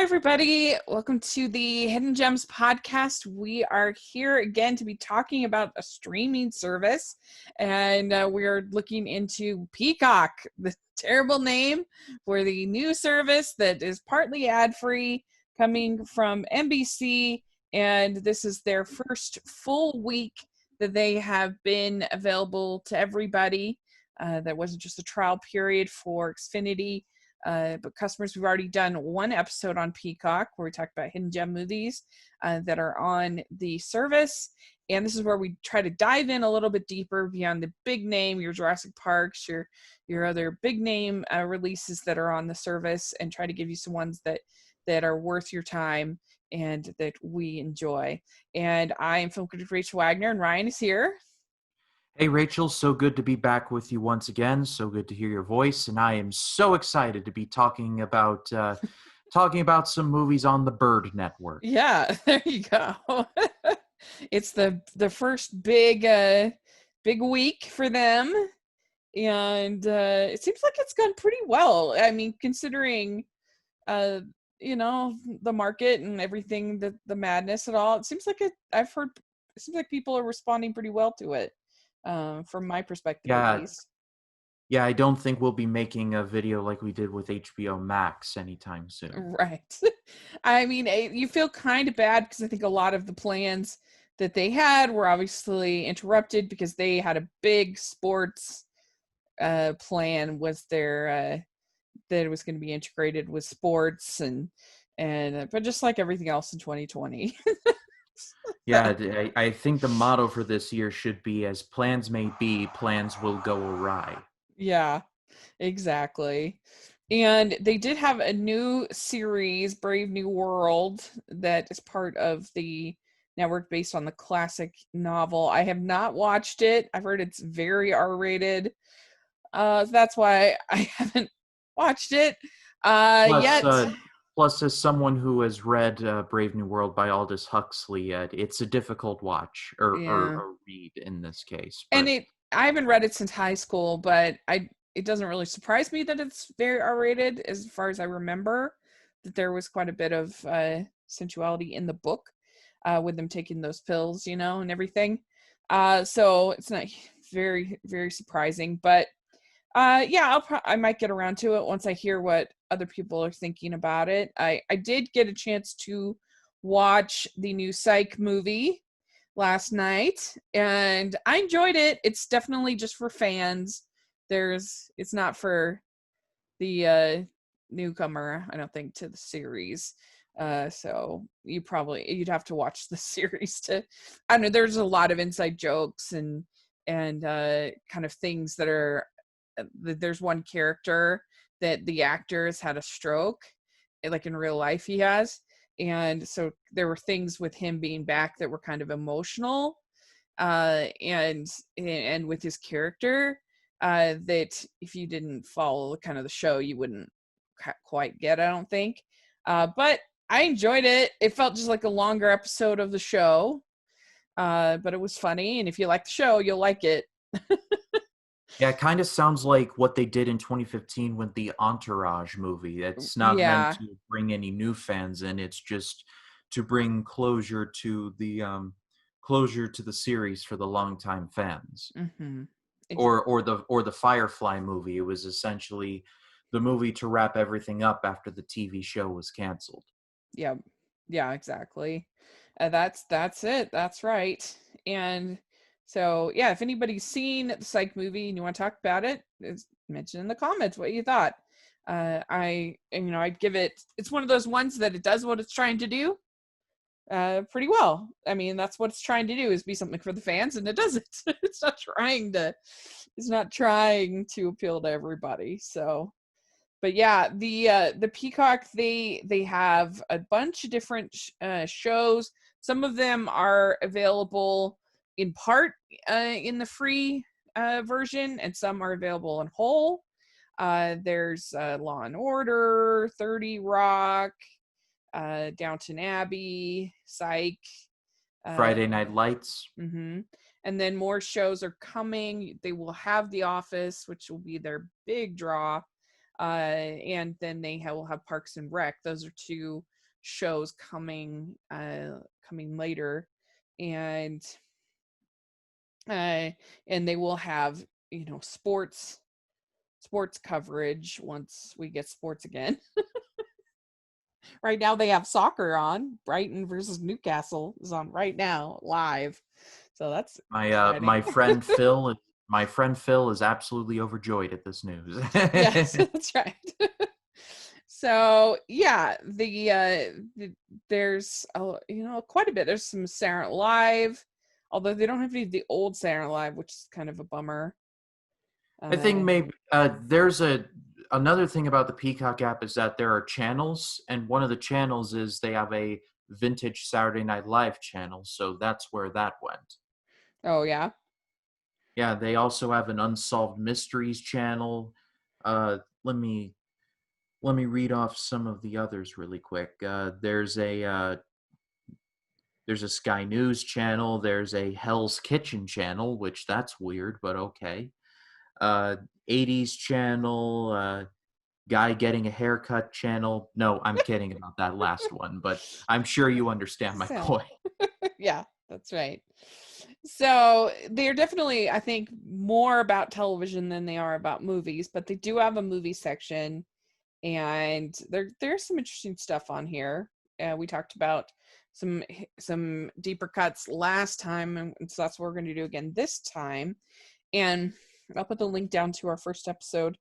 everybody. Welcome to the Hidden Gems podcast. We are here again to be talking about a streaming service, and we're looking into Peacock, the terrible name for the new service that is partly ad-free, coming from NBC, and this is their first full week that they have been available to everybody. That wasn't just a trial period for Xfinity. But customers, we've already done one episode on Peacock where we talked about hidden gem movies that are on the service. And this is where we try to dive in a little bit deeper beyond the big name, your Jurassic Parks, your other big name releases that are on the service, and try to give you some ones that are worth your time and that we enjoy. And I am film critic Rachel Wagner, and Ryan is here. Hey, Rachel, so good to be back with you once again. So good to hear your voice. And I am so excited to be talking about some movies on the Bird Network. Yeah, there you go. It's the first big week for them. And it seems like it's gone pretty well. I mean, considering, the market and everything, the madness and all, it seems like people are responding pretty well to it. From my perspective, at least. Yeah, I don't think we'll be making a video like we did with HBO Max anytime soon. Right. I mean, you feel kind of bad because I think a lot of the plans that they had were obviously interrupted because they had a big sports plan was that it was going to be integrated with sports and but just like everything else in 2020. Yeah, I think the motto for this year should be, as plans may be, plans will go awry. Yeah, exactly. And they did have a new series, Brave New World, that is part of the network based on the classic novel. I have not watched it. I've heard it's very R-rated. That's why I haven't watched it yet. Plus, as someone who has read Brave New World by Aldous Huxley, it's a difficult watch or read in this case. But... And I haven't read it since high school, but it doesn't really surprise me that it's very R-rated. As far as I remember, that there was quite a bit of sensuality in the book with them taking those pills, and everything. So it's not very, very surprising, but I might get around to it once I hear what other people are thinking about it. I did get a chance to watch the new Psych movie last night, and I enjoyed it. It's definitely just for fans. It's not for the newcomer, I don't think, to the series. So you'd have to watch the series to, I don't know, there's a lot of inside jokes and kind of things that are, there's one character that the actor has had a stroke, like in real life he has, and so there were things with him being back that were kind of emotional and with his character that if you didn't follow kind of the show you wouldn't quite get, I don't think, but I enjoyed it. It felt just like a longer episode of the show, but it was funny, and if you like the show you'll like it. Yeah, it kind of sounds like what they did in 2015 with the Entourage movie. It's not meant to bring any new fans in. It's just to bring closure to the series for the longtime fans. Mm-hmm. Exactly. Or the Firefly movie. It was essentially the movie to wrap everything up after the TV show was canceled. Yeah, exactly. That's it. That's right. And so, yeah, if anybody's seen the Psych movie and you want to talk about it, mention in the comments what you thought. I'd give it, it's one of those ones that it does what it's trying to do pretty well. I mean, that's what it's trying to do, is be something for the fans, and it does it. It's not trying to appeal to everybody. So, but yeah, the Peacock, they have a bunch of different shows. Some of them are available in part in the free version, and some are available in whole. There's Law and Order, 30 Rock, Downton Abbey, Psych, Friday Night Lights. Mm-hmm. And then more shows are coming. They will have The Office, which will be their big draw, and then they will have Parks and Rec. Those are two shows coming later, and they will have, sports coverage once we get sports again. Right now they have soccer on. Brighton versus Newcastle is on right now live, so that's exciting. My friend Phil is absolutely overjoyed at this news. Yes, that's right. So yeah, there's quite a bit. There's some Saturday Night Live, although they don't have any of the old Saturday Night Live, which is kind of a bummer. I think maybe there's another thing about the Peacock app is that there are channels, and one of the channels is they have a vintage Saturday Night Live channel, so that's where that went. Oh yeah. Yeah, they also have an Unsolved Mysteries channel. Let me read off some of the others really quick. There's a Sky News channel. There's a Hell's Kitchen channel, which that's weird, but okay. 80s channel. Guy Getting a Haircut channel. No, I'm kidding about that last one, but I'm sure you understand my point. Yeah, that's right. So they're definitely, I think, more about television than they are about movies, but they do have a movie section, and there's some interesting stuff on here. We talked about some deeper cuts last time, and so that's what we're going to do again this time. And I'll put the link down to our first episode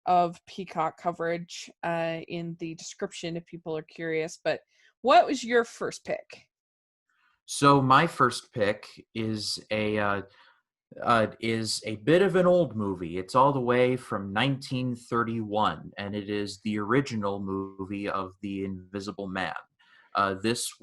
of Peacock coverage in the description if people are curious. But what was your first pick? So my first pick is a bit of an old movie. It's all the way from 1931, and it is the original movie of The Invisible Man. This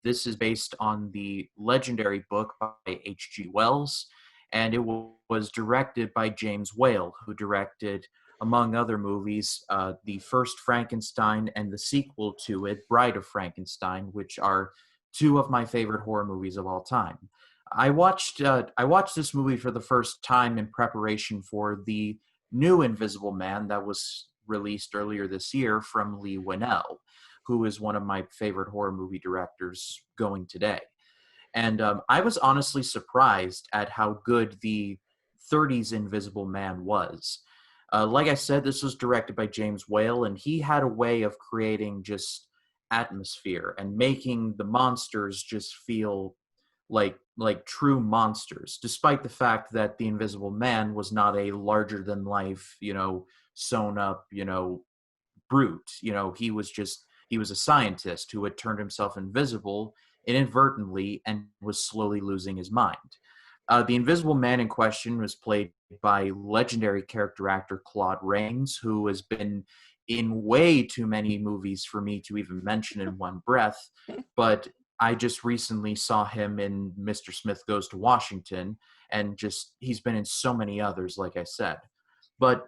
is based on the legendary book by H.G. Wells, and it was directed by James Whale, who directed, among other movies, the first Frankenstein and the sequel to it, Bride of Frankenstein, which are two of my favorite horror movies of all time. I watched this movie for the first time in preparation for the new Invisible Man that was released earlier this year from Leigh Whannell, who is one of my favorite horror movie directors going today. And I was honestly surprised at how good the 30s Invisible Man was. Like I said, this was directed by James Whale, and he had a way of creating just atmosphere and making the monsters just feel like true monsters, despite the fact that the Invisible Man was not a larger than life, sewn up, brute. He was a scientist who had turned himself invisible inadvertently and was slowly losing his mind. The Invisible Man in question was played by legendary character actor Claude Rains, who has been in way too many movies for me to even mention in one breath, but I just recently saw him in Mr. Smith Goes to Washington, and he's been in so many others, like I said. But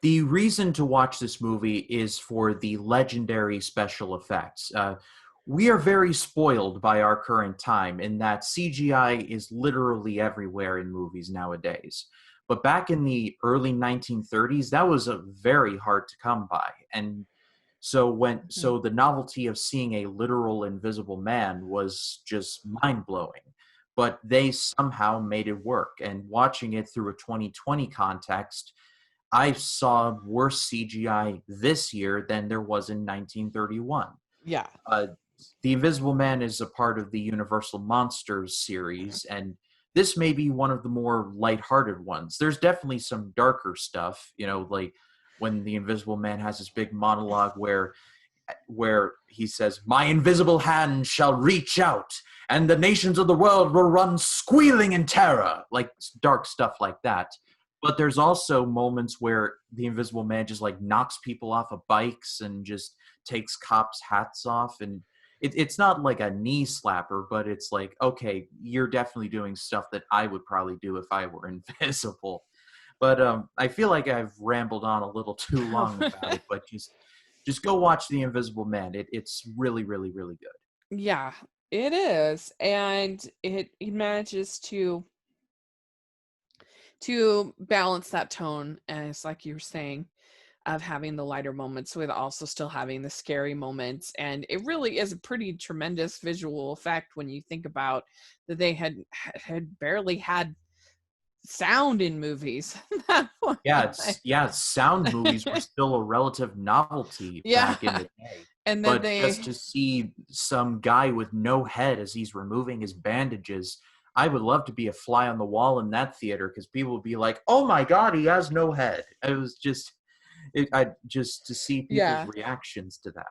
the reason to watch this movie is for the legendary special effects. We are very spoiled by our current time in that CGI is literally everywhere in movies nowadays. But back in the early 1930s, that was very hard to come by. And so the novelty of seeing a literal Invisible Man was just mind-blowing. But they somehow made it work. And watching it through a 2020 context, I saw worse CGI this year than there was in 1931. Yeah. The Invisible Man is a part of the Universal Monsters series, and this may be one of the more lighthearted ones. There's definitely some darker stuff, like when the Invisible Man has this big monologue where he says, "My invisible hand shall reach out, and the nations of the world will run squealing in terror," like dark stuff like that. But there's also moments where the Invisible Man just knocks people off of bikes and just takes cops' hats off. And it's not like a knee slapper, but it's like, okay, you're definitely doing stuff that I would probably do if I were invisible. But I feel like I've rambled on a little too long about it, but just go watch The Invisible Man. It's really, really, really good. Yeah, it is. And it manages to balance that tone, as like you were saying. of having the lighter moments with also still having the scary moments. And it really is a pretty tremendous visual effect when you think about that they had barely had sound in movies. Sound movies were still a relative novelty Yeah. back in the day. And then But just to see some guy with no head as he's removing his bandages, I would love to be a fly on the wall in that theater, because people would be like, "Oh my God, he has no head." It was just, just to see people's reactions to that.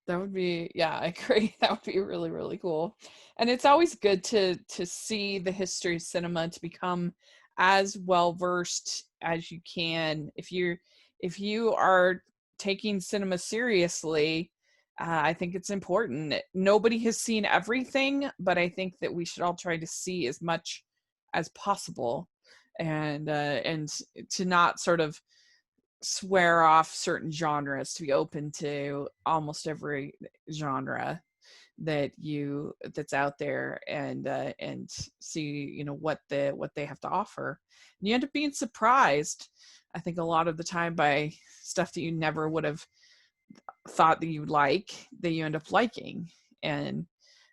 That would be, I agree. That would be really, really cool. And it's always good to see the history of cinema, to become as well versed as you can. If you are taking cinema seriously, I think it's important. Nobody has seen everything, but I think that we should all try to see as much as possible, and to not sort of swear off certain genres, to be open to almost every genre that's out there, and see what they have to offer. And you end up being surprised, I think, a lot of the time, by stuff that you never would have thought that you'd like, that you end up liking. And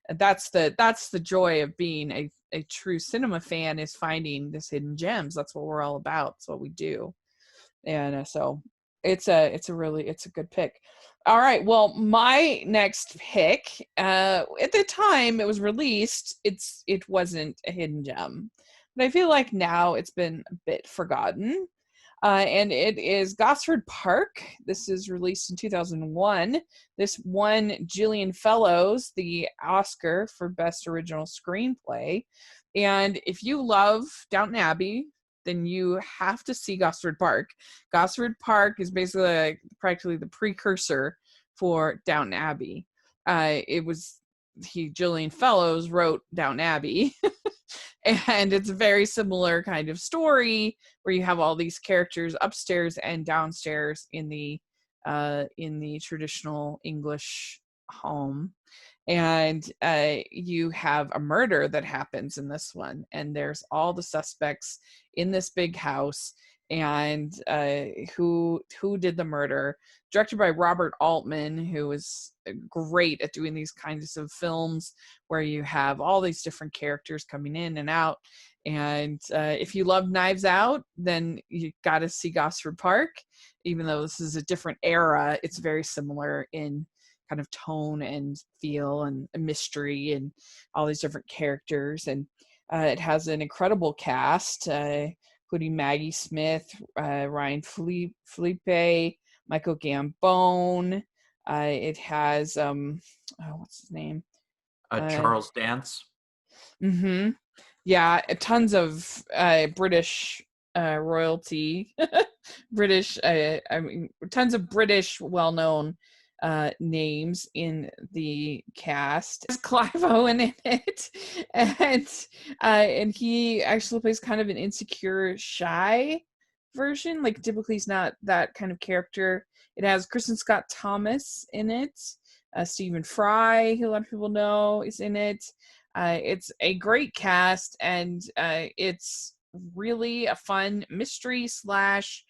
that's the joy of being a true cinema fan, is finding this hidden gems. That's what we're all about. It's what we do. And so it's a good pick. All right, well, my next pick, at the time it was released, it wasn't a hidden gem, but I feel like now it's been a bit forgotten. And it is Gosford Park. This is released in 2001. This won Gillian Fellows the Oscar for Best Original Screenplay. And if you love Downton Abbey, then you have to see Gosford Park. Gosford Park is basically practically the precursor for Downton Abbey. Gillian Fellows wrote Downton Abbey. And it's a very similar kind of story, where you have all these characters upstairs and downstairs in the traditional English home. And you have a murder that happens in this one, and there's all the suspects in this big house, and who did the murder. Directed by Robert Altman, who is great at doing these kinds of films where you have all these different characters coming in and out. And if you love Knives Out, then you got to see Gosford Park. Even though this is a different era, it's very similar in kind of tone and feel and mystery and all these different characters. And it has an incredible cast, including Maggie Smith, Ryan Felipe, Michael Gambon. It has what's his name? Charles Dance. Mm-hmm. Yeah, tons of British royalty. British, tons of British well-known names in the cast. There's Clive Owen in it, and he actually plays kind of an insecure, shy version. Like, typically he's not that kind of character. It has Kristen Scott Thomas in it. Stephen Fry, who a lot of people know, is in it. It's a great cast, and it's really a fun mystery slash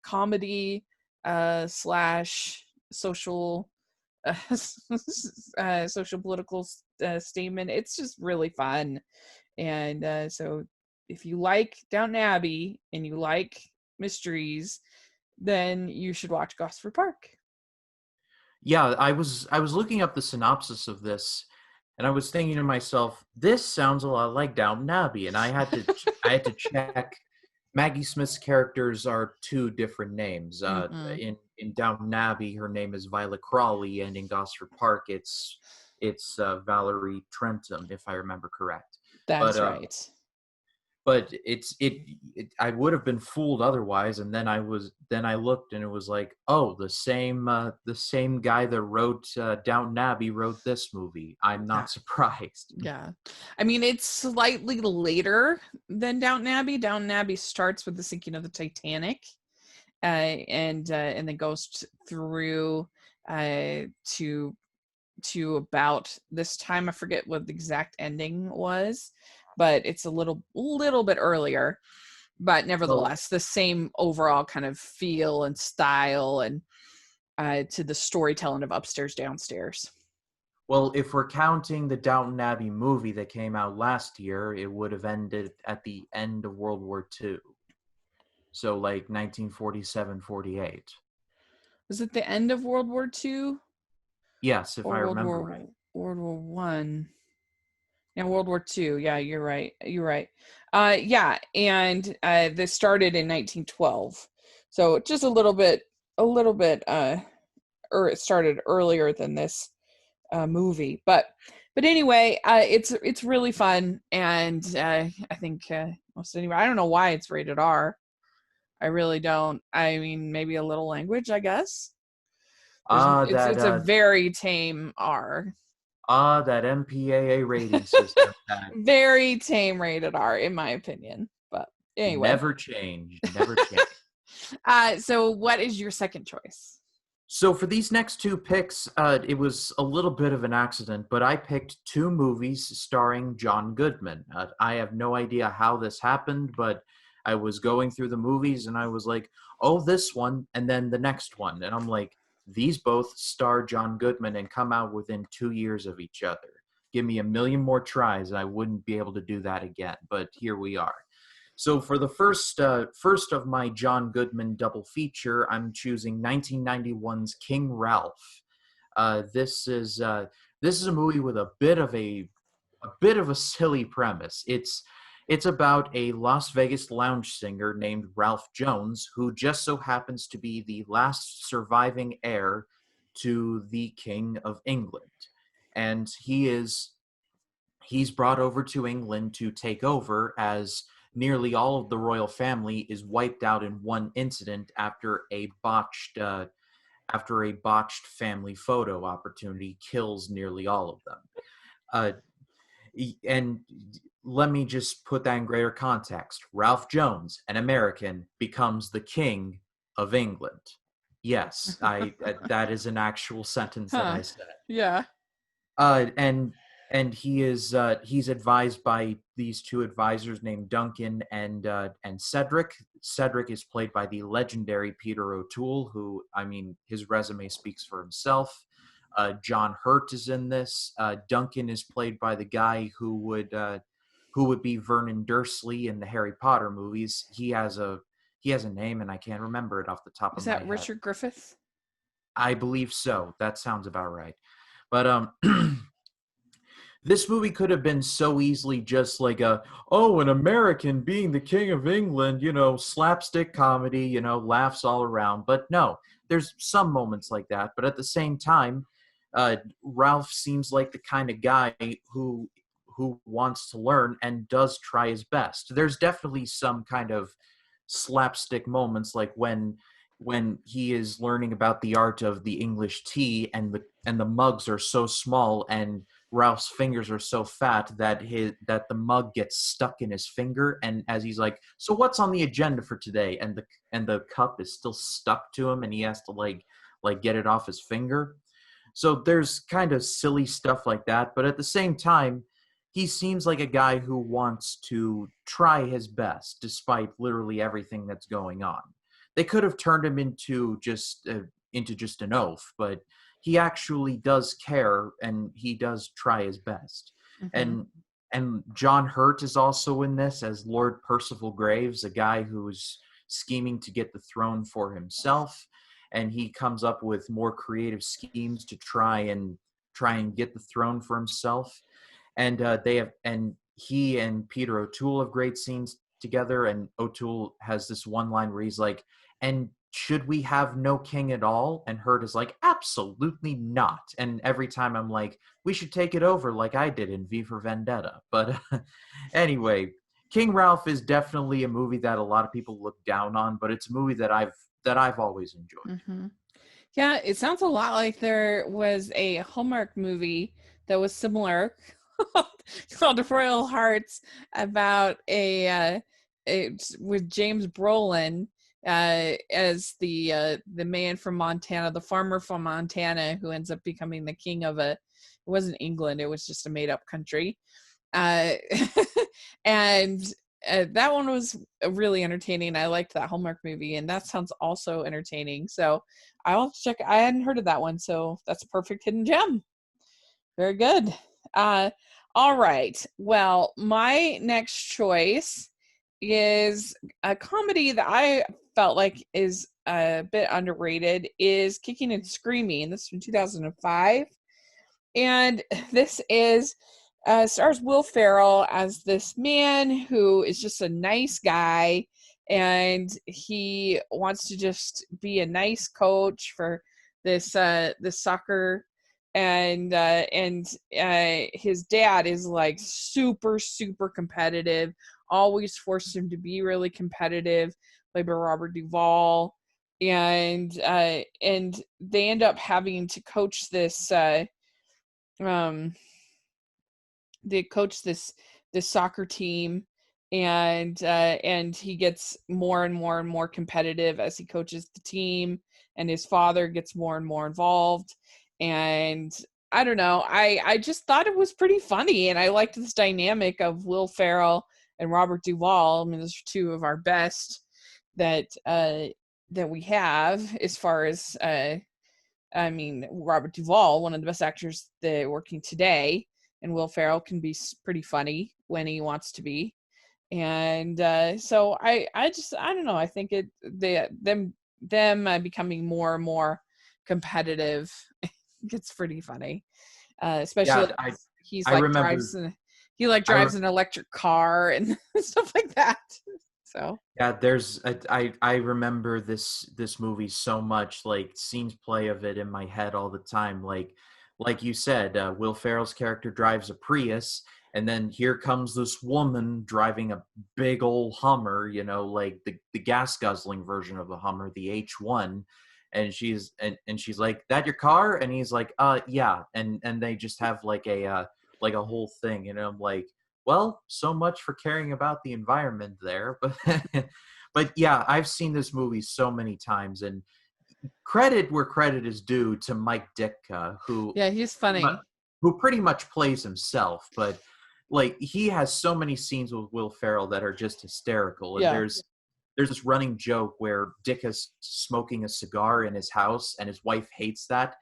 comedy slash social social political statement. It's just really fun. And so if you like Downton Abbey and you like mysteries, then you should watch Gosford Park. Yeah, I was looking up the synopsis of this, and I was thinking to myself, this sounds a lot like Downton Abbey, and I had to check. Maggie Smith's characters are two different names. In Downton Abbey, her name is Violet Crawley, and in Gosford Park, it's Valerie Trentham, if I remember correct. That's right. But I would have been fooled otherwise, and then I looked, and it was like, oh, the same guy that wrote Downton Abbey wrote this movie. I'm not surprised. Yeah, I mean, it's slightly later than Downton Abbey. Downton Abbey starts with the sinking of the Titanic, and then goes through to about this time. I forget what the exact ending was, but it's a little bit earlier. but Well, nevertheless, the same overall kind of feel and style and to the storytelling of Upstairs, Downstairs. well, if we're counting the Downton Abbey movie that came out last year, it would have ended at the end of World War II. So like 1947, 48. Was it the end of World War II Yes, if or I remember right. World War One? Yeah, World War II. Yeah, you're right. You're right. Yeah, and this started in 1912, so just a little bit, or it started earlier than this movie. But anyway, it's really fun, and I think most anyway. I don't know why it's rated R. I really don't. I mean, maybe a little language, I guess. It's a That very tame R. that MPAA rating system that Very tame rated R, in my opinion. But anyway. never changed, never changed. So what is your second choice? So for these next two picks, it was a little bit of an accident, but I picked two movies starring John Goodman. I have no idea how this happened, but I was going through the movies and I was like, oh, this one, and then the next one. And I'm like, these both star John Goodman and come out within 2 years of each other. Give me a million more tries and I wouldn't be able to do that again, but here we are. So for the first of my John Goodman double feature, I'm choosing 1991's King Ralph. This is a movie with a bit of a silly premise. It's about a Las Vegas lounge singer named Ralph Jones who just so happens to be the last surviving heir to the King of England, and he's brought over to England to take over as nearly all of the royal family is wiped out in one incident after a botched family photo opportunity kills nearly all of them. Uh, and let me just put that in greater context. Ralph Jones, an American, becomes the king of England. Yes, I that is an actual sentence that I said. Yeah. Uh, and and he's advised by these two advisors named Duncan and Cedric. Cedric is played by the legendary Peter O'Toole, who, I mean, his resume speaks for himself. John Hurt is in this. Duncan is played by the guy who would be Vernon Dursley in the Harry Potter movies. He has a name and I can't remember it off the top Is of my that head. Richard Griffith? I believe so. That sounds about right. But this movie could have been so easily just like an American being the king of England, slapstick comedy, laughs all around. But no, there's some moments like that. But at the same time, Ralph seems like the kind of guy who wants to learn and does try his best. There's definitely some kind of slapstick moments, like when he is learning about the art of the English tea, and the mugs are so small and Ralph's fingers are so fat that the mug gets stuck in his finger, and as he's like, so what's on the agenda for today, and the cup is still stuck to him and he has to like get it off his finger. So there's kind of silly stuff like that, but at the same time he seems like a guy who wants to try his best despite literally everything that's going on. They could have turned him into just an oaf, but he actually does care and he does try his best. Mm-hmm. And John Hurt is also in this as Lord Percival Graves, a guy who's scheming to get the throne for himself, and he comes up with more creative schemes to try and get the throne for himself. And he and Peter O'Toole have great scenes together, and O'Toole has this one line where he's like, and should we have no king at all? And Hurt is like, absolutely not. And every time I'm like, we should take it over like I did in V for Vendetta. But anyway, King Ralph is definitely a movie that a lot of people look down on, but it's a movie that I've always enjoyed. Mm-hmm. Yeah, it sounds a lot like there was a Hallmark movie that was similar called The Royal Hearts, about it's with James Brolin as the man from Montana, the farmer from Montana who ends up becoming the king of it wasn't England, it was just a made up country. Uh, and that one was really entertaining. I liked that Hallmark movie, and that sounds also entertaining. So I'll check. I hadn't heard of that one, so that's a perfect hidden gem. Very good. All right. Well, my next choice is a comedy that I felt like is a bit underrated. Is Kicking and Screaming. This is from 2005, and this is stars Will Ferrell as this man who is just a nice guy, and he wants to just be a nice coach for this soccer, and his dad is like super competitive, always forced him to be really competitive, played by Robert Duvall, and they end up having to coach this um they coach this soccer team, and he gets more and more competitive as he coaches the team, and his father gets more and more involved. And I don't know, I just thought it was pretty funny, and I liked this dynamic of Will Ferrell and Robert Duvall. I mean, those are two of our best that we have, as far as I mean, Robert Duvall, one of the best actors that are working today, and Will Ferrell can be pretty funny when he wants to be. And so I don't know. I think them becoming more and more competitive gets pretty funny, especially he's I like remember drives an electric car and stuff like that. So yeah, I remember this movie so much, like scenes play of it in my head all the time. Like you said, Will Ferrell's character drives a Prius, and then here comes this woman driving a big old Hummer, like the gas guzzling version of the Hummer, the H1, and she's like, "That your car?" And he's like, yeah," and they just have like a whole thing, I'm like, well, so much for caring about the environment there. But but yeah, I've seen this movie so many times, and credit where credit is due to Mike Ditka, he's funny, who pretty much plays himself, but like he has so many scenes with Will Ferrell that are just hysterical. And there's this running joke where Ditka's smoking a cigar in his house, and his wife hates that.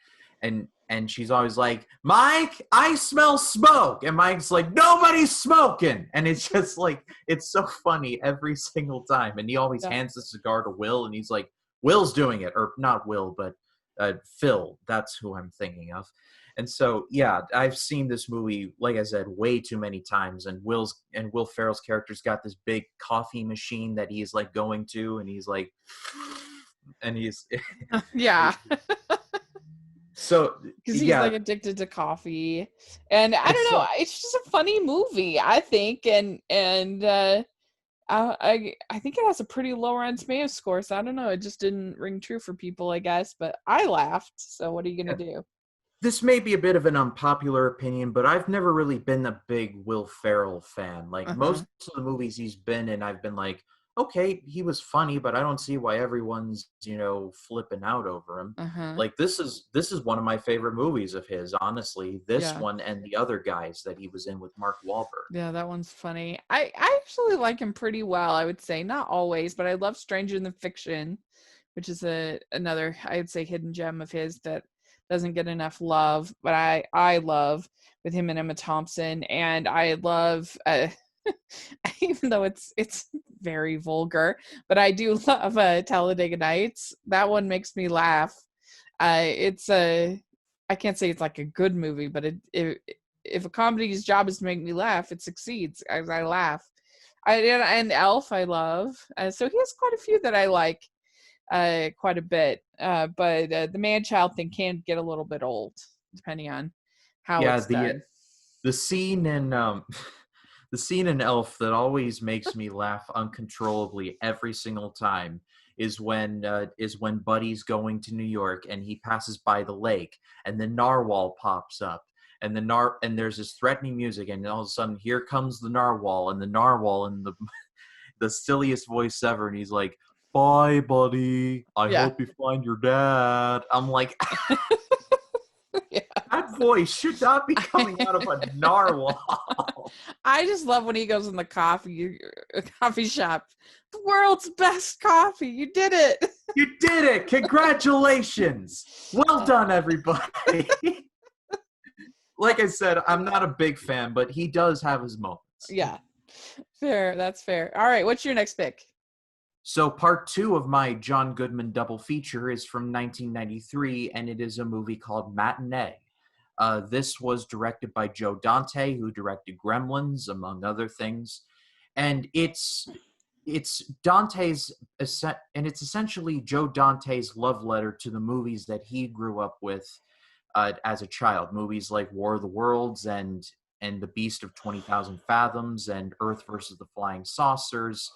And she's always like, "Mike, I smell smoke." And Mike's like, "Nobody's smoking." And it's just like, it's so funny every single time. And he always hands the cigar to Will, and he's like, "Will's doing it." Or not Will, but Phil. That's who I'm thinking of. And so, yeah, I've seen this movie, like I said, way too many times. And Will Ferrell's character's got this big coffee machine that he's like going to, and he's like, and he's yeah. So because he's like addicted to coffee, and I don't know, it's just a funny movie, I think, and I think it has a pretty low Rotten Tomatoes score, so I don't know, it just didn't ring true for people, I guess, but I laughed. So what are you gonna do? This may be a bit of an unpopular opinion, but I've never really been a big Will Ferrell fan. Like most of the movies he's been in, I've been like, okay, he was funny, but I don't see why everyone's, flipping out over him. Like this is one of my favorite movies of his, honestly. This one and the other guys that he was in with Mark Wahlberg. Yeah, that one's funny. I actually like him pretty well, I would say. Not always, but I love Stranger Than Fiction, which is another, I would say, hidden gem of his that doesn't get enough love, but I love, with him and Emma Thompson. And I love even though it's very vulgar, but I do love Talladega Nights. That one makes me laugh. I can't say it's like a good movie, but if a comedy's job is to make me laugh, it succeeds as I laugh. And Elf I love. So he has quite a few that I like quite a bit. But the man-child thing can get a little bit old, depending on how it's done. The scene in the scene in Elf that always makes me laugh uncontrollably every single time is when Buddy's going to New York and he passes by the lake and the narwhal pops up, and and there's this threatening music, and all of a sudden here comes the narwhal, and the narwhal in the silliest voice ever, and he's like, "Bye, Buddy. I hope you find your dad." I'm like, that voice should not be coming out of a narwhal. I just love when he goes in the coffee coffee shop. The world's best coffee. You did it. You did it. Congratulations. Well done, everybody. Like I said, I'm not a big fan, but he does have his moments. Yeah. Fair. That's fair. All right. What's your next pick? So part 2 of my John Goodman double feature is from 1993, and it is a movie called Matinee. This was directed by Joe Dante, who directed Gremlins, among other things. And it's Dante's, and it's essentially Joe Dante's love letter to the movies that he grew up with as a child. Movies like War of the Worlds and The Beast of 20,000 Fathoms and Earth versus the Flying Saucers,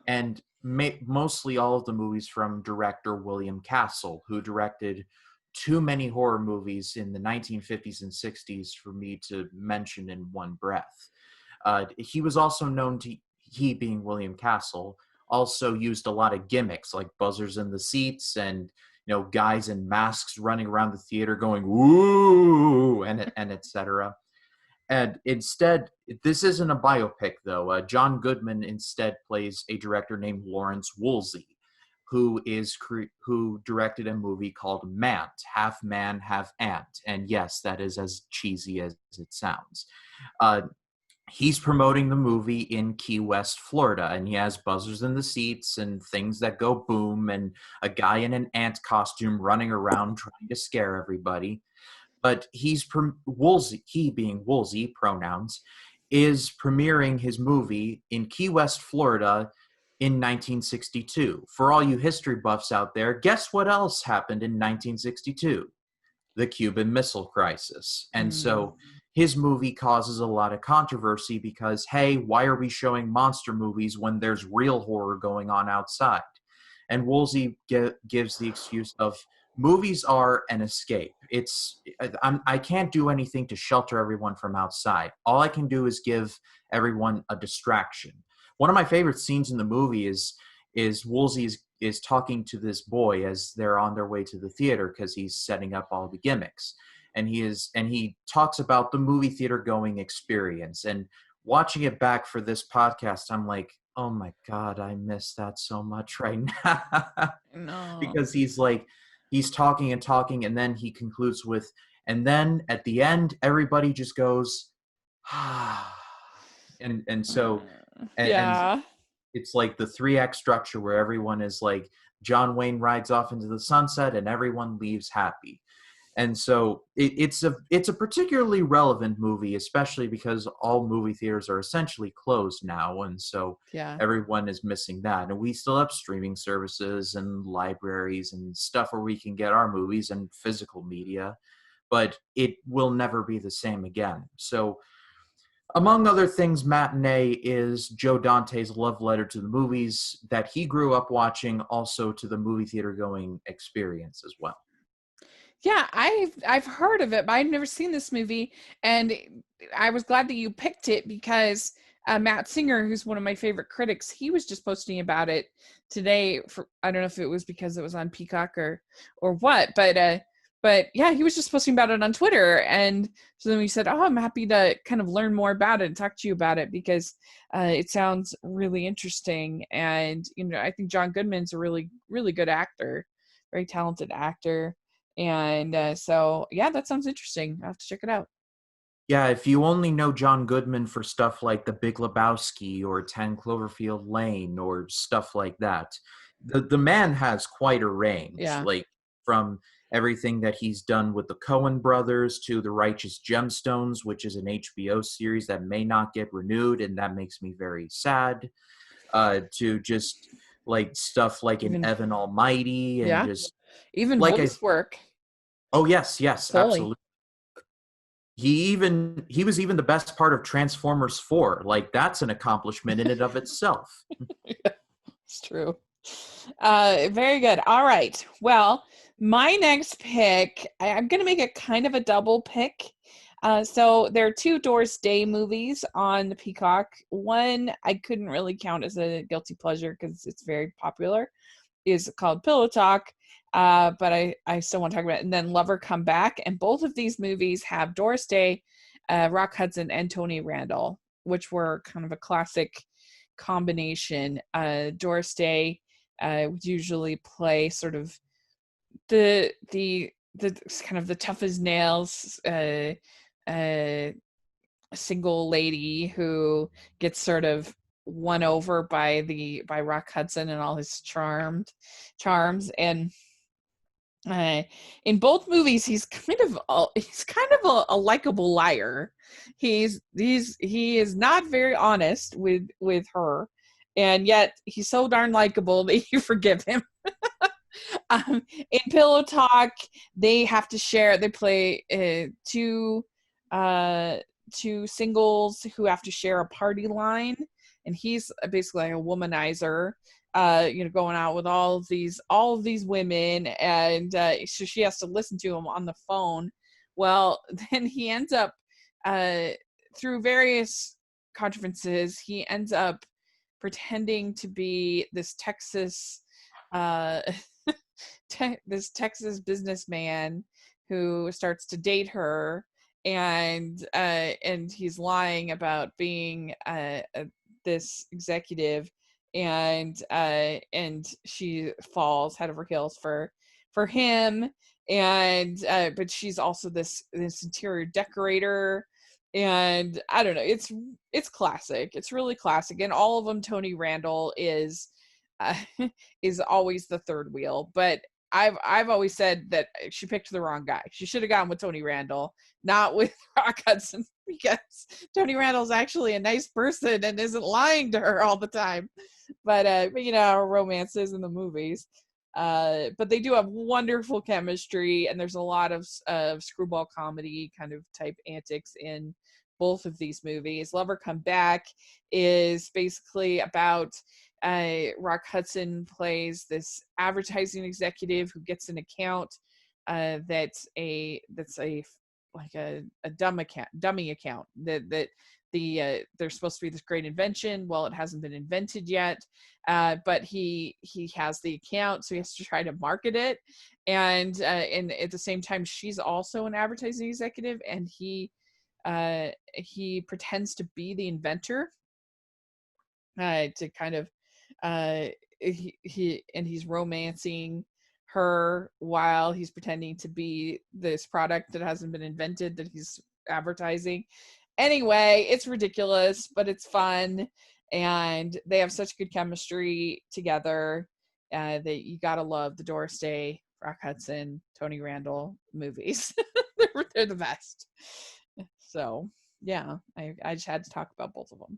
and mostly all of the movies from director William Castle, who directed too many horror movies in the 1950s and 60s for me to mention in one breath. He was also known to, he being William Castle, also used a lot of gimmicks like buzzers in the seats and, you know, guys in masks running around the theater going, "Woo!" and etc. And instead, this isn't a biopic, though. John Goodman instead plays a director named Lawrence Woolsey, who directed a movie called Mant, half man, half ant. And yes, that is as cheesy as it sounds. He's promoting the movie in Key West, Florida, and he has buzzers in the seats and things that go boom and a guy in an ant costume running around trying to scare everybody. But Woolsey, he being Woolsey, pronouns, is premiering his movie in Key West, Florida in 1962. For all you history buffs out there, guess what else happened in 1962? The Cuban Missile Crisis. And so his movie causes a lot of controversy because, hey, why are we showing monster movies when there's real horror going on outside? And Woolsey gives the excuse of, movies are an escape. I can't do anything to shelter everyone from outside. All I can do is give everyone a distraction. One of my favorite scenes in the movie is Woolsey is talking to this boy as they're on their way to the theater because he's setting up all the gimmicks. And he talks about the movie theater going experience. And watching it back for this podcast, I'm like, oh my God, I miss that so much right now. No. Because he's talking and talking, and then he concludes with, and then at the end, everybody just goes, and so, and it's like the 3-act structure where everyone is like, John Wayne rides off into the sunset, and everyone leaves happy. And so it's a particularly relevant movie, especially because all movie theaters are essentially closed now. And so everyone is missing that. And we still have streaming services and libraries and stuff where we can get our movies and physical media, but it will never be the same again. So among other things, Matinee is Joe Dante's love letter to the movies that he grew up watching, also to the movie theater going experience as well. Yeah, I've heard of it, but I've never seen this movie, and I was glad that you picked it because Matt Singer, who's one of my favorite critics, he was just posting about it today. I don't know if it was because it was on Peacock or what, but yeah, he was just posting about it on Twitter, and so then we said, "Oh, I'm happy to kind of learn more about it and talk to you about it because it sounds really interesting." And you know, I think John Goodman's a really, really good actor, very talented actor. And so, yeah, that sounds interesting. I'll have to check it out. Yeah, if you only know John Goodman for stuff like The Big Lebowski or 10 Cloverfield Lane or stuff like that, the man has quite a range. Yeah. Like from everything that he's done with the Coen brothers to The Righteous Gemstones, which is an HBO series that may not get renewed, and that makes me very sad, to just like stuff like an Evan Almighty and just even like voice work. Oh yes, absolutely. He was even the best part of Transformers 4. Like that's an accomplishment in and of itself. Yeah, it's true. Very good. All right. Well, my next pick, I'm going to make it kind of a double pick. So there are 2 Doris Day movies on the Peacock. One I couldn't really count as a guilty pleasure because it's very popular. Is called Pillow Talk. But I still want to talk about it. And then Lover Come Back. And both of these movies have Doris Day, Rock Hudson, and Tony Randall, which were kind of a classic combination. Doris Day would usually play sort of the kind of the tough as nails single lady who gets sort of won over by Rock Hudson and all his charms. And in both movies he's kind of a likable liar. He is not very honest with her, and yet he's so darn likable that you forgive him. In Pillow Talk, they have to share. They play two singles who have to share a party line, and he's basically like a womanizer, going out with all of these women, and so she has to listen to him on the phone. Well, then he ends up through various contrivances, he ends up pretending to be this Texas businessman who starts to date her, and he's lying about being this executive, and she falls head over heels for him, and but she's also this interior decorator, and I don't know, it's classic. It's really classic. And all of them, Tony Randall is always the third wheel, but I've always said that she picked the wrong guy. She should have gone with Tony Randall, not with Rock Hudson, because Tony Randall's actually a nice person and isn't lying to her all the time. But romances in the movies. But they do have wonderful chemistry, and there's a lot of screwball comedy kind of type antics in both of these movies. Lover Come Back is basically about Rock Hudson plays this advertising executive who gets an account that's a dummy account that there's supposed to be this great invention. Well, it hasn't been invented yet, but he has the account, so he has to try to market it, and at the same time she's also an advertising executive, and he pretends to be the inventor to kind of he's romancing her while he's pretending to be this product that hasn't been invented that he's advertising. Anyway, it's ridiculous, but it's fun, and they have such good chemistry together that you gotta love the Doris Day, Rock Hudson, Tony Randall movies. They're the best. So yeah, I just had to talk about both of them.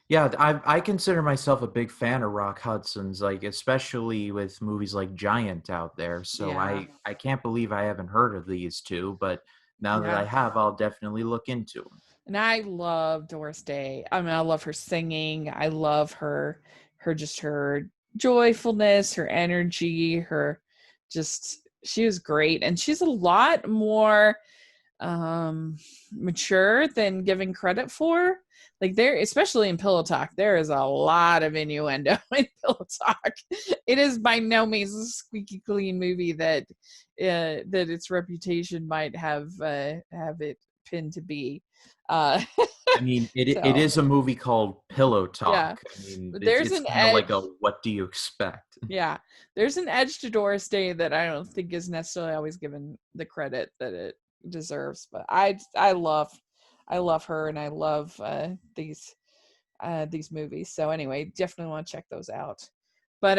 Yeah, I consider myself a big fan of Rock Hudson's, like especially with movies like Giant out there. So Yeah. I can't believe I haven't heard of these two, but now that I have, I'll definitely look into them. And I love Doris Day. I mean, I love her singing. I love her joyfulness, her energy, she was great. And she's a lot more mature than giving credit for. Like especially in Pillow Talk, there is a lot of innuendo in Pillow Talk. It is by no means a squeaky clean movie that its reputation might have it pinned to be. I mean, it is a movie called Pillow Talk. Yeah. I mean, There's it's kind of like a what do you expect? Yeah, there's an edge to Doris Day that I don't think is necessarily always given the credit that it deserves. But I love her, and I love these movies. So anyway, definitely want to check those out. But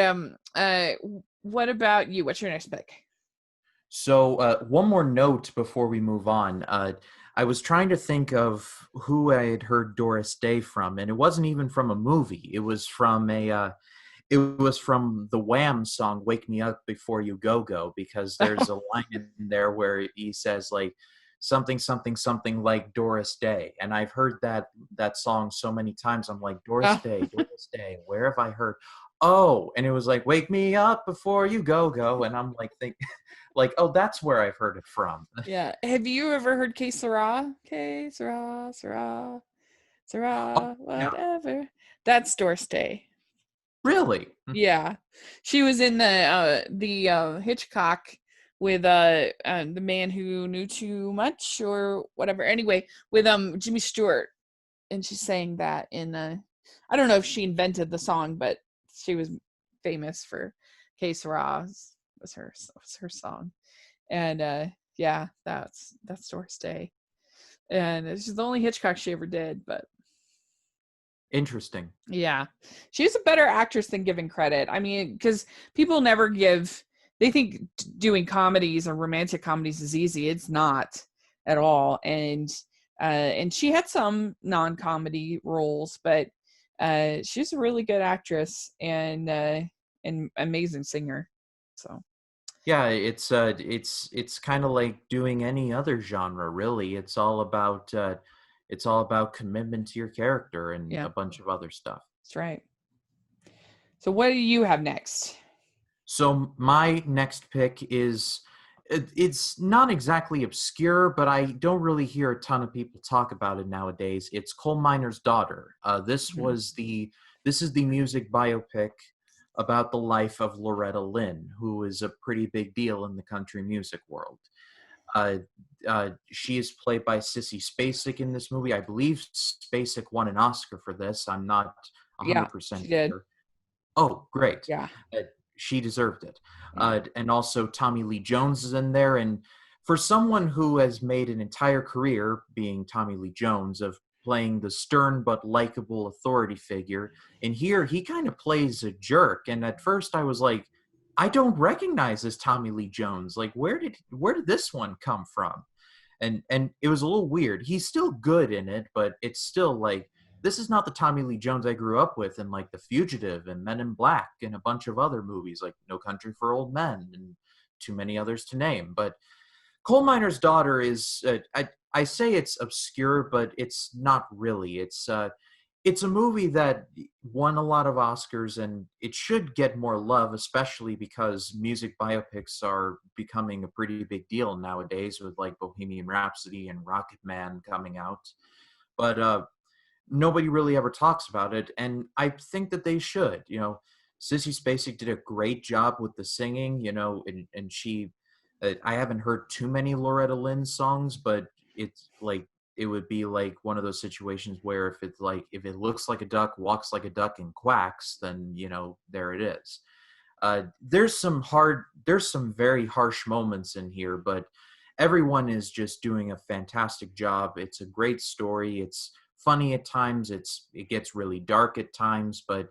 what about you? What's your next pick? So one more note before we move on. I was trying to think of who I had heard Doris Day from, and it wasn't even from a movie. It was from the Wham song "Wake Me Up Before You Go Go," because there's a line in there where he says like something like Doris Day, and I've heard that song so many times. I'm like, Doris Day, where have I heard? Oh, and it was like, "Wake me up before you go go," and I'm like thinking, like, oh, that's where I've heard it from. Yeah. Have you ever heard Que Sera? Que Sera, Sera, Sera, whatever. Yeah. That's Doris Day. Really? Yeah. She was in the Hitchcock with the Man Who Knew Too Much or whatever. Anyway, with Jimmy Stewart, and she sang that in I don't know if she invented the song, but she was famous for Que Sera was her song. And yeah, that's Doris Day. And it's the only Hitchcock she ever did, but interesting. yeah, she's a better actress than given credit. I mean, because people never they think doing comedies or romantic comedies is easy. It's not at all. And she had some non-comedy roles, but she's a really good actress and amazing singer. So Yeah, it's kind of like doing any other genre, really. It's all about commitment to your character and yeah, a bunch of other stuff. that's right. So what do you have next? So my next pick is it's not exactly obscure, but I don't really hear a ton of people talk about it nowadays. It's Coal Miner's Daughter. Mhm. This is the music biopic about the life of Loretta Lynn, who is a pretty big deal in the country music world. Uh, she is played by Sissy Spacek in this movie. I believe Spacek won an Oscar for this. I'm not Yeah, 100% she did. sure. Oh, great. Yeah. She deserved it. Yeah. And also Tommy Lee Jones is in there. And for someone who has made an entire career being Tommy Lee Jones of playing the stern but likable authority figure, and here he kind of plays a jerk. And at first I was like, I don't recognize this Tommy Lee Jones. Like, where did this one come from? And it was a little weird. He's still good in it, but it's still like, this is not the Tommy Lee Jones I grew up with in like The Fugitive and Men in Black and a bunch of other movies like No Country for Old Men and too many others to name. But Coal Miner's Daughter is I say it's obscure, but it's not really. It's a movie that won a lot of Oscars, and it should get more love, especially because music biopics are becoming a pretty big deal nowadays with like Bohemian Rhapsody and Rocket Man coming out. But nobody really ever talks about it, and I think that they should. Sissy Spacek did a great job with the singing, and she I haven't heard too many Loretta Lynn songs, but it's like it would be like one of those situations where if it looks like a duck, walks like a duck, and quacks, then there it is. There's some very harsh moments in here, but everyone is just doing a fantastic job. It's a great story. It's funny at times. It gets really dark at times, but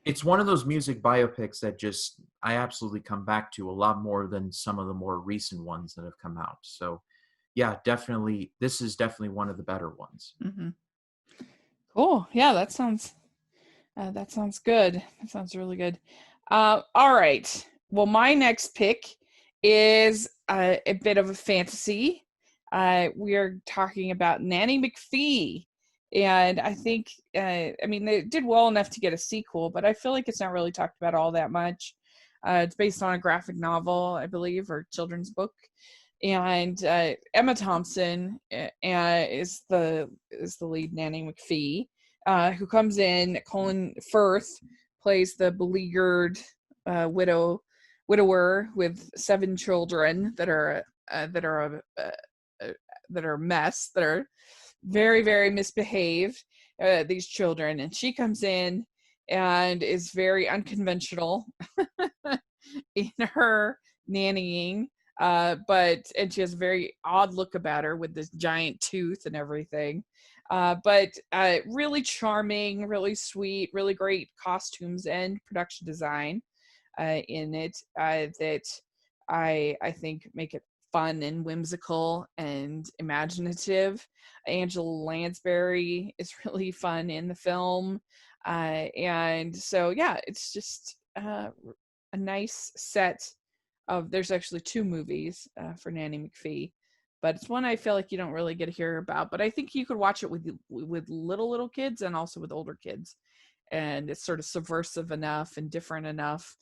it's one of those music biopics that just I absolutely come back to a lot more than some of the more recent ones that have come out. So yeah, definitely, this is definitely one of the better ones. Mm-hmm. Cool. Yeah, that sounds good. That sounds really good. All right. Well, my next pick is a bit of a fantasy. We are talking about Nanny McPhee. And I think, I mean, they did well enough to get a sequel, but I feel like it's not really talked about all that much. It's based on a graphic novel, I believe, or children's book. And Emma Thompson is the lead Nanny McPhee, who comes in. Colin Firth plays the beleaguered widower with 7 children that are a mess, that are very, very misbehaved, these children. And she comes in and is very unconventional in her nannying, and she has a very odd look about her with this giant tooth and everything. But really charming, really sweet, really great costumes and production design in it that I think make it fun and whimsical and imaginative. Angela Lansbury is really fun in the film. And so, yeah, it's just a nice set of, there's actually 2 movies for Nanny McPhee, but it's one I feel like you don't really get to hear about, but I think you could watch it with little kids and also with older kids. And it's sort of subversive enough and different enough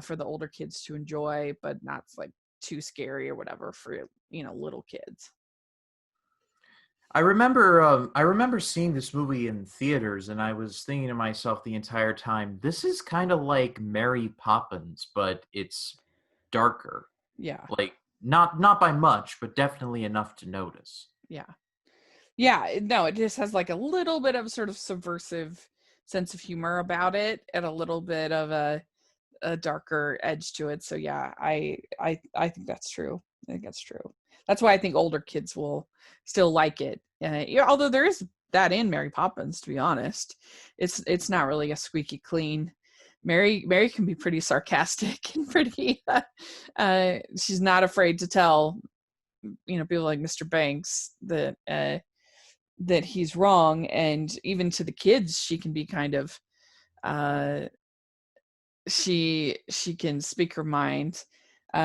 for the older kids to enjoy, but not like too scary or whatever for little kids. I remember seeing this movie in theaters, and I was thinking to myself the entire time, this is kind of like Mary Poppins, but it's darker. Yeah. Like not by much, but definitely enough to notice. Yeah. Yeah. No, it just has like a little bit of sort of subversive sense of humor about it and a little bit of a darker edge to it. So yeah, I think that's true. I think that's true. That's why I think older kids will still like it. Although there is that in Mary Poppins, to be honest, it's not really a squeaky clean. Mary can be pretty sarcastic and pretty. She's not afraid to tell, people like Mr. Banks that he's wrong, and even to the kids, she can be kind of. She can speak her mind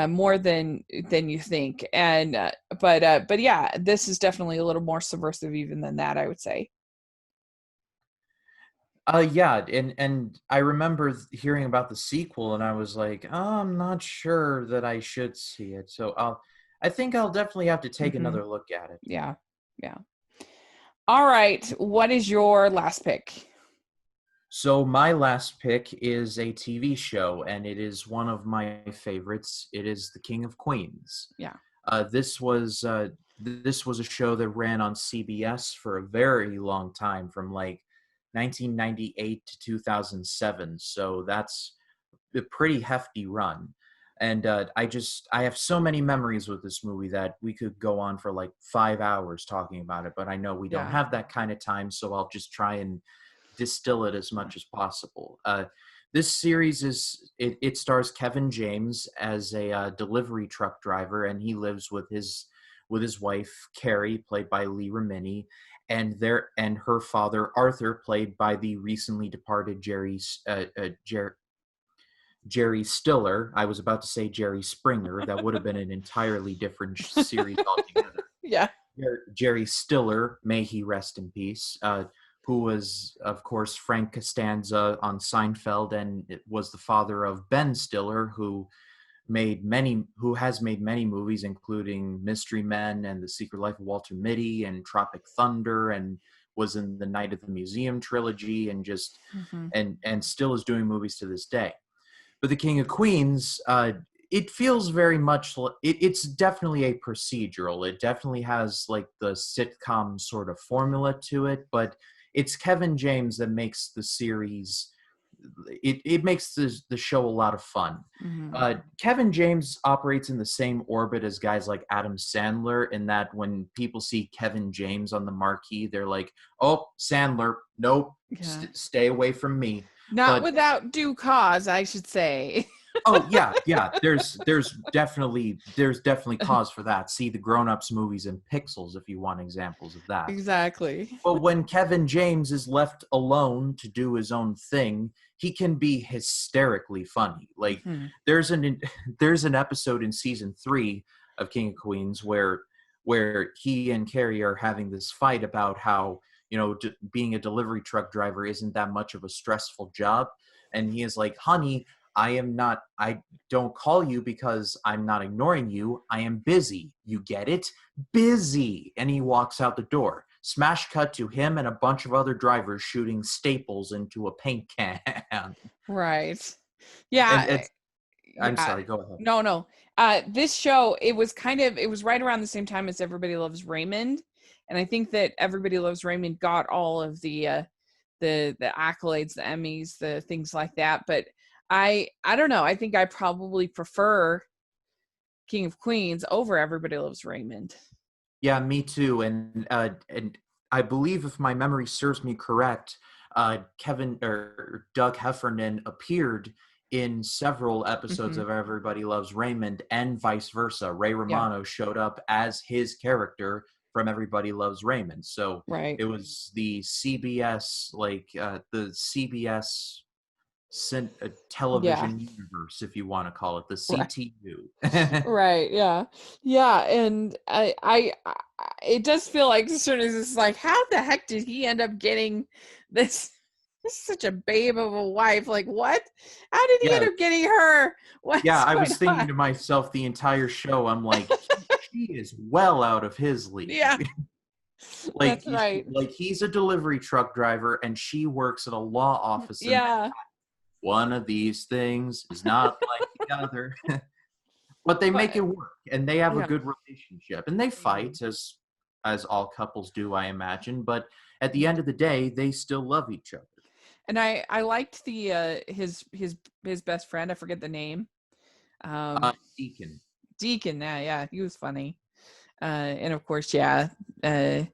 more than you think, and but yeah, this is definitely a little more subversive even than that, I would say. Yeah, and I remember hearing about the sequel, and I was like, oh, I'm not sure that I should see it. So I think I'll definitely have to take another look at it. Yeah. All right, what is your last pick? So my last pick is a TV show, and it is one of my favorites. It is The King of Queens. Yeah. This was a show that ran on CBS for a very long time, from like 1998 to 2007. So that's a pretty hefty run. And I have so many memories with this movie that we could go on for like 5 hours talking about it. But I know we don't have that kind of time, so I'll just try and distill it as much as possible. This series it stars Kevin James as a delivery truck driver, and he lives with his wife Carrie, played by Lee Remini, and her father Arthur, played by the recently departed Jerry Stiller. I was about to say Jerry Springer. That would have been an entirely different series altogether. Yeah. Jerry Stiller, may he rest in peace. Who was, of course, Frank Costanza on Seinfeld, and it was the father of Ben Stiller, who has made many movies, including Mystery Men and The Secret Life of Walter Mitty and Tropic Thunder, and was in the Night at the Museum trilogy, and just and still is doing movies to this day. But The King of Queens, it feels very much like it's definitely a procedural. It definitely has like the sitcom sort of formula to it, but it's Kevin James that makes the series. It makes the show a lot of fun. Kevin James operates in the same orbit as guys like Adam Sandler, in that when people see Kevin James on the marquee, they're like, "Oh, Sandler, nope, stay away from me." Not without due cause, I should say. Oh yeah. There's definitely cause for that. See the Grown Ups movies and Pixels if you want examples of that. Exactly. But when Kevin James is left alone to do his own thing, he can be hysterically funny. Like there's an episode in season 3 of King of Queens where he and Carrie are having this fight about how, being a delivery truck driver isn't that much of a stressful job, and he is like, "Honey, I don't call you because I'm not ignoring you. I am busy. You get it? Busy." And he walks out the door. Smash cut to him and a bunch of other drivers shooting staples into a paint can. Right. Yeah. I'm sorry, go ahead. No. This show, it was right around the same time as Everybody Loves Raymond. And I think that Everybody Loves Raymond got all of the accolades, the Emmys, the things like that. But I don't know. I think I probably prefer King of Queens over Everybody Loves Raymond. Yeah, me too. And I believe, if my memory serves me correct, Doug Heffernan appeared in several episodes of Everybody Loves Raymond, and vice versa. Ray Romano showed up as his character from Everybody Loves Raymond. So it was the CBS, television universe, if you want to call it, the CTU. Right. Yeah. And I it does feel like, as soon as it's like, how the heck did he end up getting this such a babe of a wife? Like, what? How did he end up getting her? I was thinking to myself the entire show, I'm like, she is well out of his league. Yeah. Like, that's right. Like, he's a delivery truck driver and she works at a law office. Yeah. One of these things is not like the other. But they make it work, and they have a good relationship, and they fight as all couples do, I imagine. But at the end of the day, they still love each other. And I liked the his best friend. I forget the name. Deacon. Deacon. Yeah, he was funny. And of course, Jerry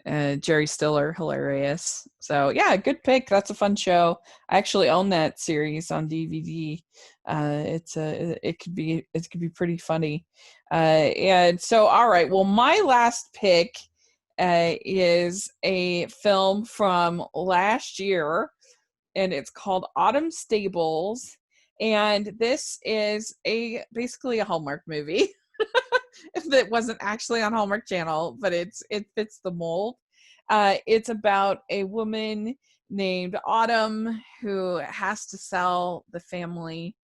Stiller, hilarious. So yeah, good pick. That's a fun show. I actually own that series on DVD. It could be pretty funny. And so all right, well, my last pick is a film from last year, and it's called Autumn Stables. And this is basically a Hallmark movie. If it wasn't actually on Hallmark Channel, but it fits the mold. It's about a woman named Autumn who has to sell the family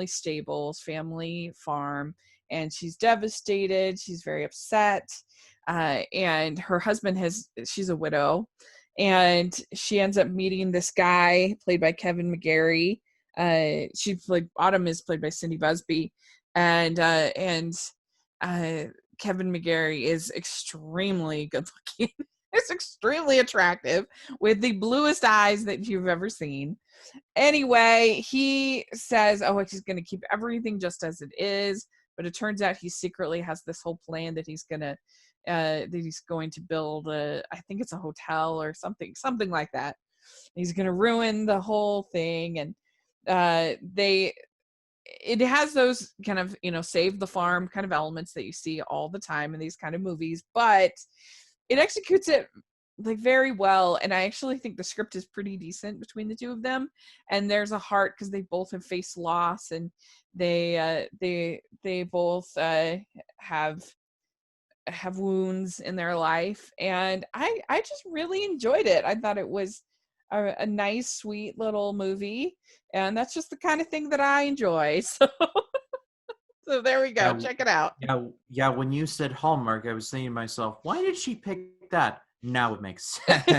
stables, family farm, and she's devastated. She's very upset, and her husband she's a widow, and she ends up meeting this guy played by Kevin McGarry. Autumn is played by Cindy Busby, and Kevin McGarry is extremely good looking. It's extremely attractive with the bluest eyes that you've ever seen. Anyway, he says, he's going to keep everything just as it is, but it turns out he secretly has this whole plan that he's going to build I think it's a hotel or something like that. He's going to ruin the whole thing, and it has those kind of, save the farm kind of elements that you see all the time in these kind of movies, but it executes it like very well. And I actually think the script is pretty decent between the two of them. And there's a heart because they both have faced loss, and they both have wounds in their life. And I just really enjoyed it. I thought it was a nice, sweet little movie, and that's just the kind of thing that I enjoy. So there we go. Check it out. Yeah. When you said Hallmark, I was thinking to myself, why did she pick that? Now it makes sense.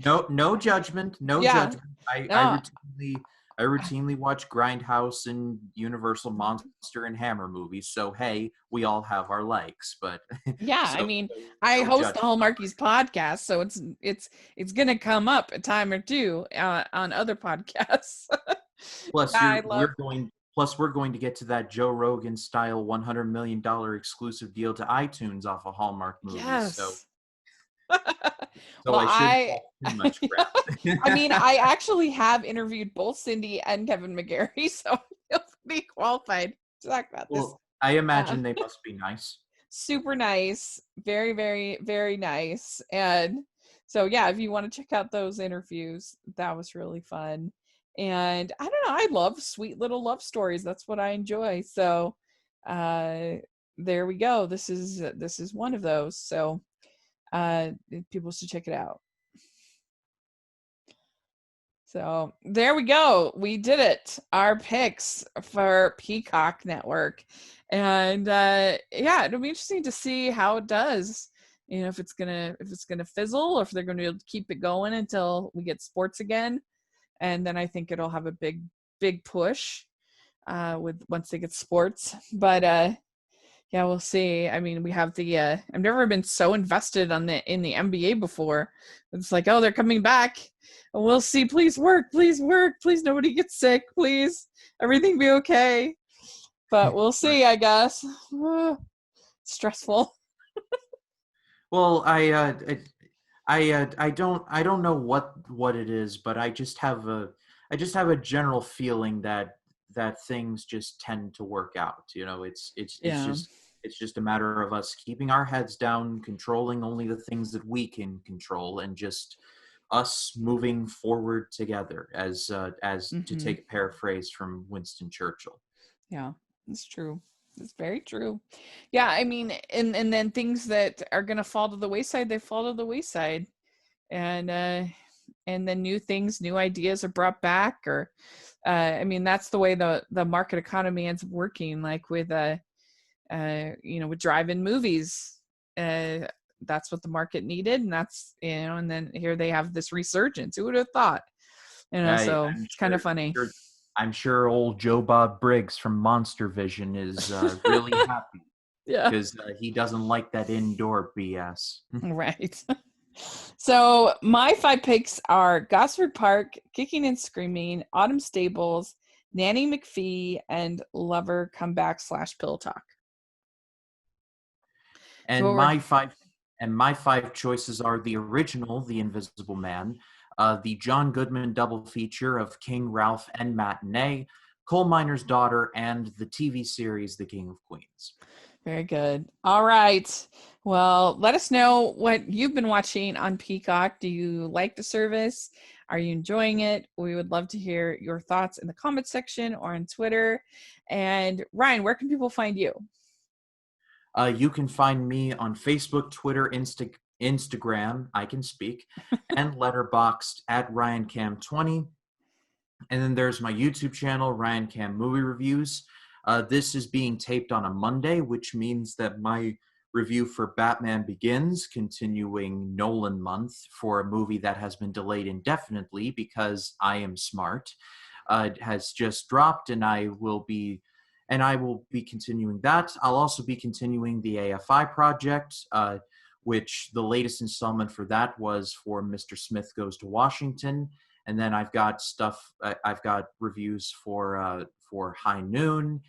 No judgment. No judgment. I routinely watch Grindhouse and Universal Monster and Hammer movies. So hey, we all have our likes, but yeah, so, I mean, I host the Hallmarkies podcast, so it's gonna come up a time or two on other podcasts. Plus, we're going to get to that Joe Rogan style $100 million exclusive deal to iTunes off of Hallmark movies. Yes. So well, I shouldn't talk too much crap. I mean, I actually have interviewed both Cindy and Kevin McGarry, so you'll be qualified to talk about this. I imagine they must be nice. Super nice. Very, very, very nice. And so, yeah, if you want to check out those interviews, that was really fun. And I don't know, I love sweet little love stories. That's what I enjoy. So there we go. This is one of those. So people should check it out. So there we go. We did it. Our picks for Peacock Network. And it'll be interesting to see how it does. If it's gonna fizzle, or if they're gonna keep it going until we get sports again. And then I think it'll have a big push once they get sports. But we'll see. I mean, we have I've never been so invested in the NBA before. It's like, they're coming back. We'll see. Please work. Please nobody gets sick. Please, everything be okay. But we'll see, I guess. Stressful. Well, I don't know what it is, but I just have a general feeling that things just tend to work out. It's just a matter of us keeping our heads down, controlling only the things that we can control, and just us moving forward together, as to take a paraphrase from Winston Churchill. Yeah, it's true. It's very true. Yeah, I mean, and then things that are going to fall to the wayside, they fall to the wayside. And then new things, new ideas are brought back, or I mean, that's the way the market economy ends up working, like with with drive-in movies. That's what the market needed, and that's and then here they have this resurgence. Who would have thought? So it's kind of funny. I'm sure old Joe Bob Briggs from Monster Vision is really happy. Yeah, because he doesn't like that indoor BS. Right. So my 5 picks are Gosford Park, Kicking and Screaming, Autumn Stables, Nanny McPhee, and Lover Comeback / Pillow Talk. And my five choices are the original, The Invisible Man, the John Goodman double feature of King, Ralph, and Matinee, Coal Miner's Daughter, and the TV series The King of Queens. Very good. All right. Well, let us know what you've been watching on Peacock. Do you like the service? Are you enjoying it? We would love to hear your thoughts in the comment section or on Twitter. And Ryan, where can people find you? You can find me on Facebook, Twitter, Instagram, I can speak, and Letterboxd at RyanCam20. And then there's my YouTube channel, Ryan Cam Movie Reviews. This is being taped on a Monday, which means that my review for Batman Begins, continuing Nolan month for a movie that has been delayed indefinitely because I am smart, has just dropped, and I will be continuing that. I'll also be continuing the AFI project, which the latest installment for that was for Mr. Smith Goes to Washington. And then I've got reviews for High Noon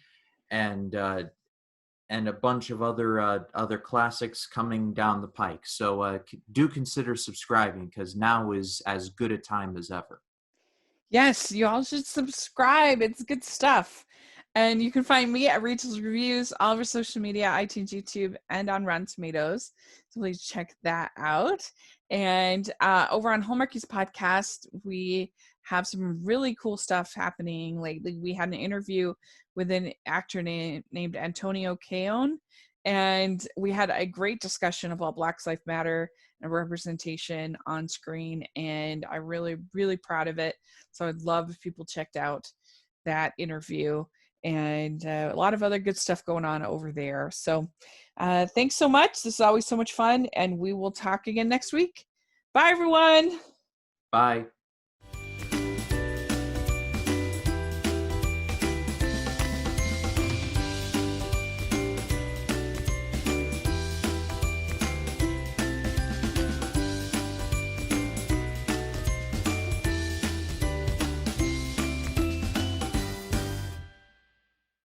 and a bunch of other classics coming down the pike. So do consider subscribing, because now is as good a time as ever. Yes, you all should subscribe. It's good stuff. And you can find me at Rachel's Reviews, all over social media, iTunes, YouTube, and on Rotten Tomatoes. So please check that out. And over on Hallmarkies podcast, we have some really cool stuff happening lately. We had an interview with an actor named Antonio Caon, and we had a great discussion of all Black Lives Matter and representation on screen. And I'm really, really proud of it. So I'd love if people checked out that interview. And a lot of other good stuff going on over there. So thanks so much. This is always so much fun. And we will talk again next week. Bye, everyone. Bye.